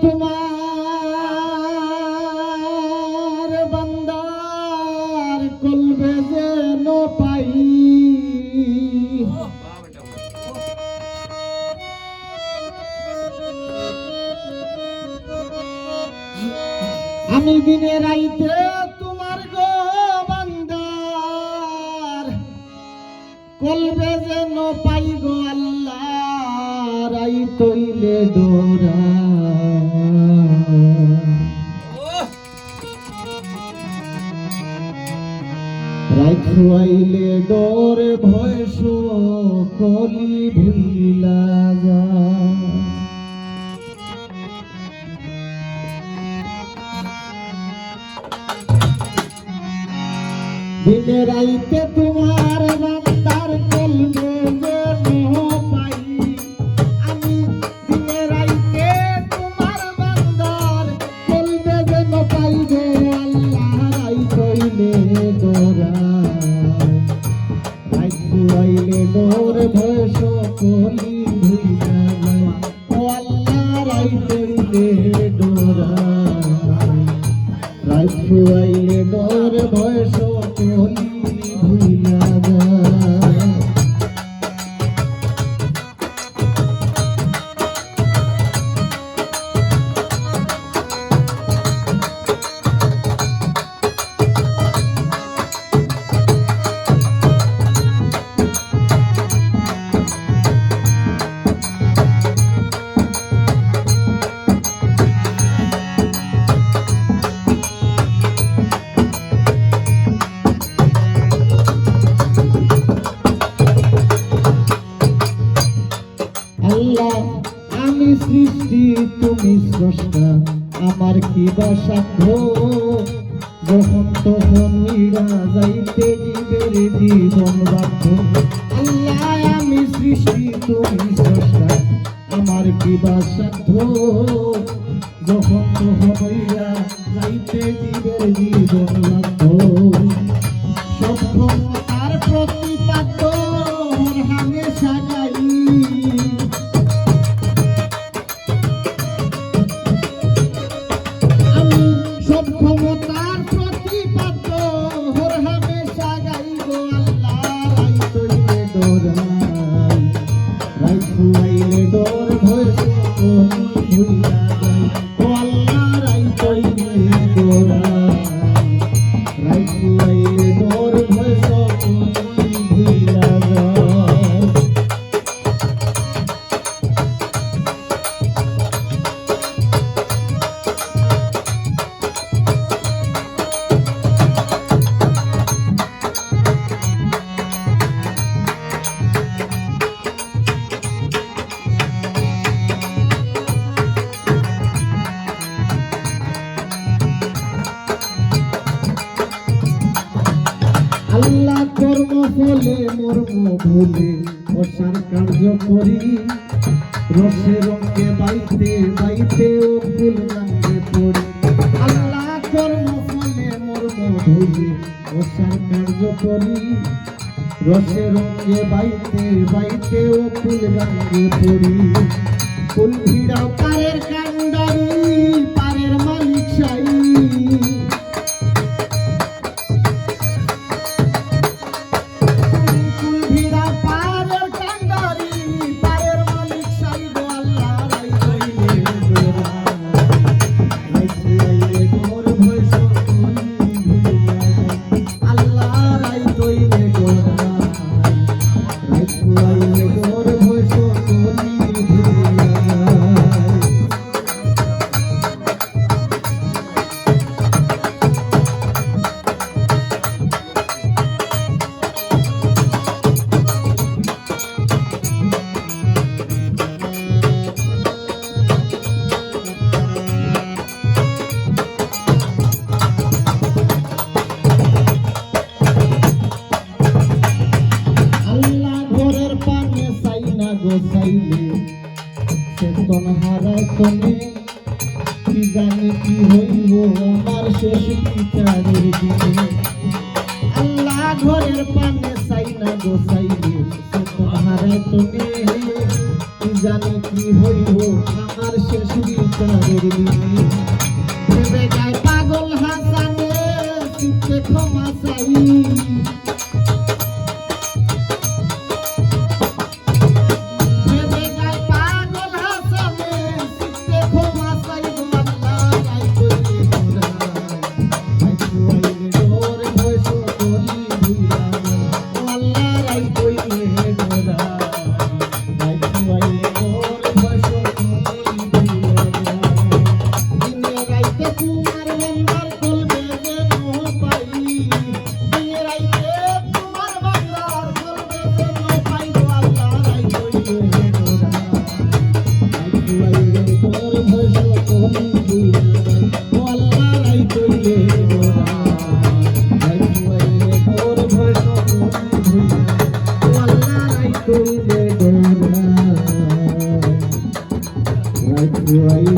তোমার বান্দার কলবে যেন পাই আমি দিনে রাইতে তোমার গো বান্দার কলবে যেন পাই গো আল্লাহ রাই তৈলে ডোরা রাই খুয়াইলে ডোর ভয় কলি ভুইলা যা দিনে রাইতে তোমার বান্দার কলবে যেন পাই আমি দিনে রাইতে তোমার বান্দার কলবে যেন পাই গো আল্লাহ রাই কইলে ডোরা রাই খুয়াইলে ডোর ভয় সকলি ভুইলা যায় ও আল্লাহ রাই কইলে ডোরা রাই খুয়াইলে ডোর ভয় সকলি ভুইলা যায় আল্লাহ আমি সৃষ্টি তুমি স্রষ্টা আমার কি বা সাধ্য যখন তখন উড়া যাইতে জীবের জীবন বাধ্য আল্লাহ আমি সৃষ্টি তুমি স্রষ্টা আমার কি বা সাধ্য যখন তখন উড়া যাইতে জীবের জীবন বাধ্য সব ক্ষমতার প্রতিপাদ্য হামেশা গাই সব ক্ষমতার প্রতিপাদ্য হর হামেশা গাই গো আল্লাহ রাই তৈলে ডোরাই রাই খুয়াইলে ডোর ভয় সকলি ভুইলা যায় ও আল্লাহ রাই তৈলে ডোরাই রাই খুয়াইলে ডোর ভয় সকলি ভুইলা যায় আল্লাহ কর্ম ফলে মর্ম ভুলে অসার কার্য করি রসে রঙে বাইতে বাইতে ও ফুল গাঙ্গে পড়ি আল্লাহ কর্ম ফলে মর্ম ভুলে অসার কার্য করি রসে রঙে বাইতে বাইতে ও ফুল গাঙ্গে পড়ি ফুল ভিড়াও পারের কান্ডারি পারের মালিক সাই গোসাইলে চেতন হারায় তনে কি জানি কি হইব আমার শেষ বিচারের দিনে আল্লাহ ঘরের পানে চাই না গোসাইলে চেতন হারায় তনে কি জানি কি হইব আমার শেষ বিচারের দিন ভেবে যায় পাগল হাসানে চিত্তে ক্ষমা চাই Right,